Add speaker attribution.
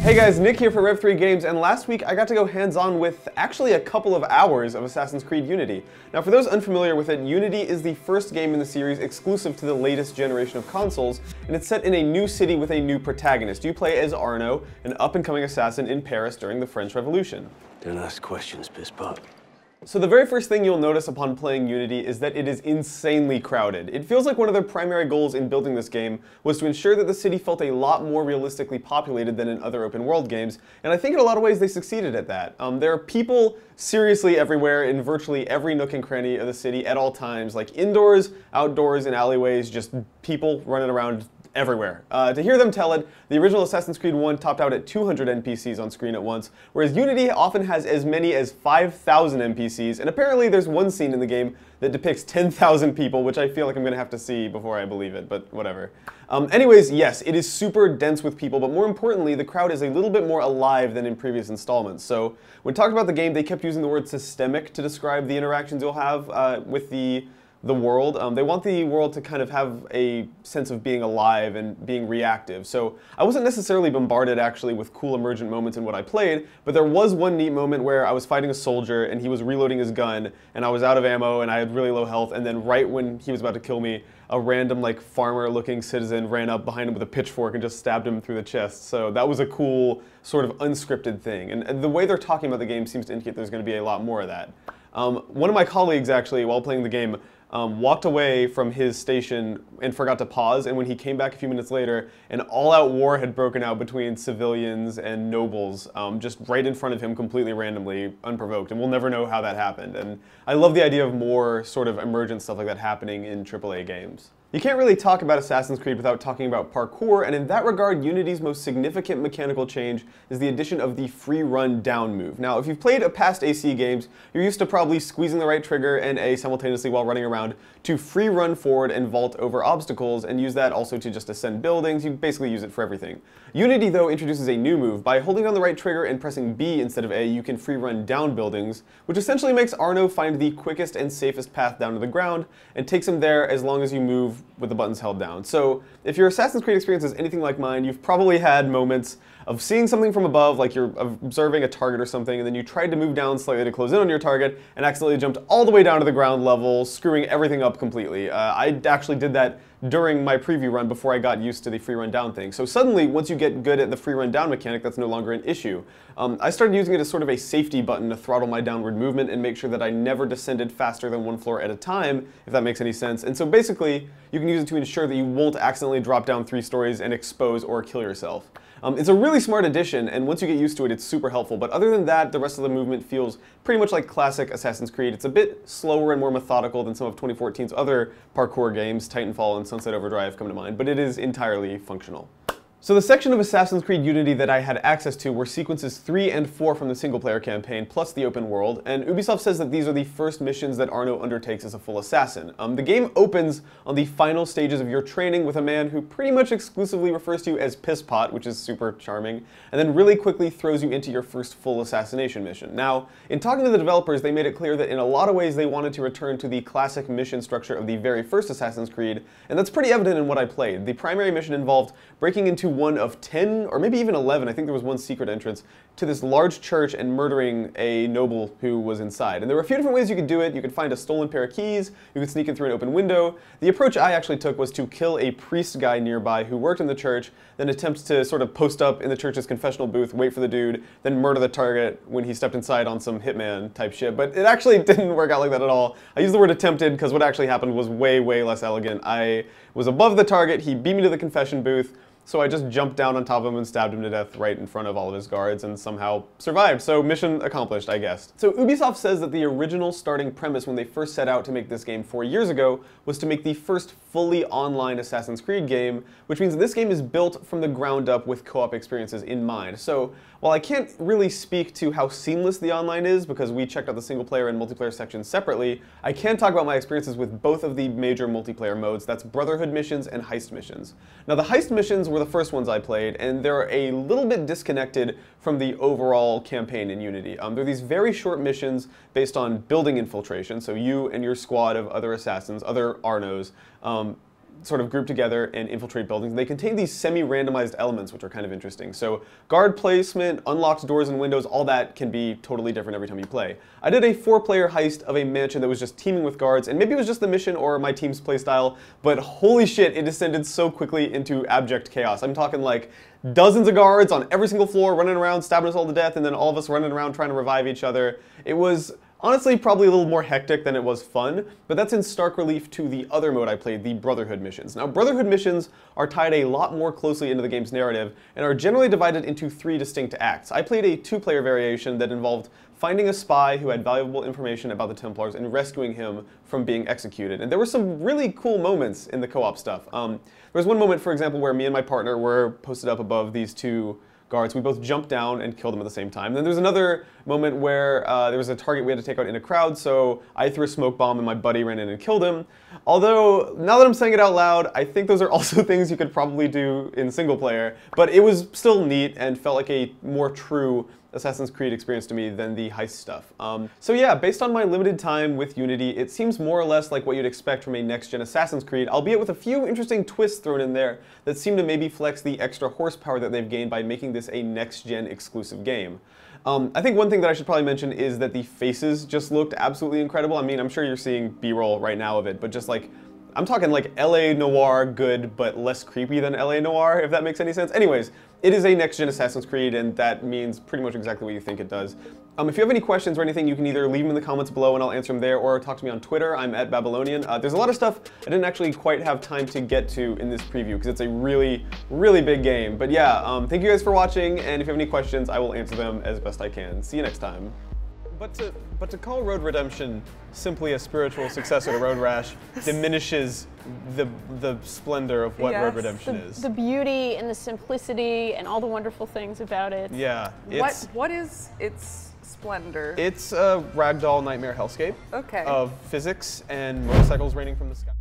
Speaker 1: Hey guys, Nick here for Rev3 Games, and last week I got to go hands-on with actually a couple of hours of Assassin's Creed Unity. Now for those unfamiliar with it, Unity is the first game in the series exclusive to the latest generation of consoles, and it's set in a new city with a new protagonist. You play as Arno, an up-and-coming assassin in Paris during the French Revolution.
Speaker 2: Don't ask questions, piss pot.
Speaker 1: So the very first thing you'll notice upon playing Unity is that it is insanely crowded. It feels like one of their primary goals in building this game was to ensure that the city felt a lot more realistically populated than in other open world games, and I think in a lot of ways they succeeded at that. There are people seriously everywhere in virtually every nook and cranny of the city at all times, like indoors, outdoors, in alleyways, just people running around everywhere. To hear them tell it, the original Assassin's Creed 1 topped out at 200 NPCs on screen at once, whereas Unity often has as many as 5,000 NPCs, and apparently there's one scene in the game that depicts 10,000 people, which I feel like I'm going to have to see before I believe it, but whatever. Anyways, yes, it is super dense with people, but more importantly, the crowd is a little bit more alive than in previous installments. So when talking about the game, they kept using the word systemic to describe the interactions you'll have with the world. They want the world to kind of have a sense of being alive and being reactive. So I wasn't necessarily bombarded actually with cool emergent moments in what I played, but there was one neat moment where I was fighting a soldier and he was reloading his gun and I was out of ammo and I had really low health, and then right when he was about to kill me, a random like farmer looking citizen ran up behind him with a pitchfork and just stabbed him through the chest. So that was a cool sort of unscripted thing, and the way they're talking about the game seems to indicate there's going to be a lot more of that. One of my colleagues actually, while playing the game, walked away from his station and forgot to pause, and when he came back a few minutes later, an all-out war had broken out between civilians and nobles, just right in front of him completely randomly, unprovoked, and we'll never know how that happened. And I love the idea of more sort of emergent stuff like that happening in AAA games. You can't really talk about Assassin's Creed without talking about parkour, and in that regard, Unity's most significant mechanical change is the addition of the free run down move. Now, if you've played past AC games, you're used to probably squeezing the right trigger and A simultaneously while running around to free run forward and vault over obstacles, and use that also to just ascend buildings. You basically use it for everything. Unity, though, introduces a new move. By holding down the right trigger and pressing B instead of A, you can free run down buildings, which essentially makes Arno find the quickest and safest path down to the ground, and takes him there as long as you move with the buttons held down. So if your Assassin's Creed experience is anything like mine, you've probably had moments of seeing something from above, like you're observing a target or something, and then you tried to move down slightly to close in on your target and accidentally jumped all the way down to the ground level, screwing everything up completely. I actually did that during my preview run before I got used to the free run down thing. So suddenly, once you get good at the free run down mechanic, that's no longer an issue. I started using it as sort of a safety button to throttle my downward movement and make sure that I never descended faster than one floor at a time, if that makes any sense. And so basically, you can use it to ensure that you won't accidentally drop down 3 stories and expose or kill yourself. It's a really smart addition, and once you get used to it, it's super helpful. But other than that, the rest of the movement feels pretty much like classic Assassin's Creed. It's a bit slower and more methodical than some of 2014's other parkour games. Titanfall and Sunset Overdrive come to mind, but it is entirely functional. So the section of Assassin's Creed Unity that I had access to were sequences 3 and 4 from the single-player campaign, plus the open world, and Ubisoft says that these are the first missions that Arno undertakes as a full assassin. The game opens on the final stages of your training with a man who pretty much exclusively refers to you as Piss Pot, which is super charming, and then really quickly throws you into your first full assassination mission. Now, in talking to the developers, they made it clear that in a lot of ways they wanted to return to the classic mission structure of the very first Assassin's Creed, and that's pretty evident in what I played. The primary mission involved breaking into one of 10, or maybe even 11, I think there was one secret entrance, to this large church and murdering a noble who was inside. And there were a few different ways you could do it. You could find a stolen pair of keys, you could sneak in through an open window. The approach I actually took was to kill a priest guy nearby who worked in the church, then attempt to sort of post up in the church's confessional booth, wait for the dude, then murder the target when he stepped inside on some hitman type shit. But it actually didn't work out like that at all. I used the word attempted because what actually happened was way, way less elegant. I was above the target, he beat me to the confession booth, so I just jumped down on top of him and stabbed him to death right in front of all of his guards and somehow survived. So mission accomplished, I guess. So Ubisoft says that the original starting premise when they first set out to make this game 4 years ago was to make the first fully online Assassin's Creed game, which means that this game is built from the ground up with co-op experiences in mind. So while I can't really speak to how seamless the online is because we checked out the single player and multiplayer sections separately, I can talk about my experiences with both of the major multiplayer modes. That's Brotherhood missions and Heist missions. Now the Heist missions were the first ones I played, and they're a little bit disconnected from the overall campaign in Unity. They're these very short missions based on building infiltration, so you and your squad of other assassins, other Arnos, sort of group together and infiltrate buildings. They contain these semi-randomized elements, which are kind of interesting. So guard placement, unlocked doors and windows, all that can be totally different every time you play. I did a 4-player heist of a mansion that was just teeming with guards, and maybe it was just the mission or my team's playstyle, but holy shit, it descended so quickly into abject chaos. I'm talking like dozens of guards on every single floor running around, stabbing us all to death, and then all of us running around trying to revive each other. It was honestly probably a little more hectic than it was fun, but that's in stark relief to the other mode I played, the Brotherhood missions. Now, Brotherhood missions are tied a lot more closely into the game's narrative and are generally divided into 3 distinct acts. I played a 2-player variation that involved finding a spy who had valuable information about the Templars and rescuing him from being executed. And there were some really cool moments in the co-op stuff. There was one moment, for example, where me and my partner were posted up above these 2 guards. We both jumped down and killed them at the same time. Then there's another moment where there was a target we had to take out in a crowd, so I threw a smoke bomb and my buddy ran in and killed him. Although, now that I'm saying it out loud, I think those are also things you could probably do in single player, but it was still neat and felt like a more true Assassin's Creed experience to me than the heist stuff. So yeah, based on my limited time with Unity, it seems more or less like what you'd expect from a next-gen Assassin's Creed, albeit with a few interesting twists thrown in there that seem to maybe flex the extra horsepower that they've gained by making this a next-gen exclusive game. I think one thing that I should probably mention is that the faces just looked absolutely incredible. I mean, I'm sure you're seeing B-roll right now of it, but just like, I'm talking like LA Noire good, but less creepy than LA Noire, if that makes any sense. Anyways, it is a next-gen Assassin's Creed, and that means pretty much exactly what you think it does. If you have any questions or anything, you can either leave them in the comments below and I'll answer them there, or talk to me on Twitter. I'm at Babylonian. There's a lot of stuff I didn't actually quite have time to get to in this preview because it's a really, really big game. But yeah, thank you guys for watching, and if you have any questions, I will answer them as best I can. See you next time. But to call Road Redemption simply a spiritual successor to Road Rash diminishes the splendor of what Road Redemption is.
Speaker 3: The beauty and the simplicity and all the wonderful things about it.
Speaker 1: Yeah.
Speaker 4: What is its splendor?
Speaker 1: It's a ragdoll nightmare hellscape of physics and motorcycles raining from the sky.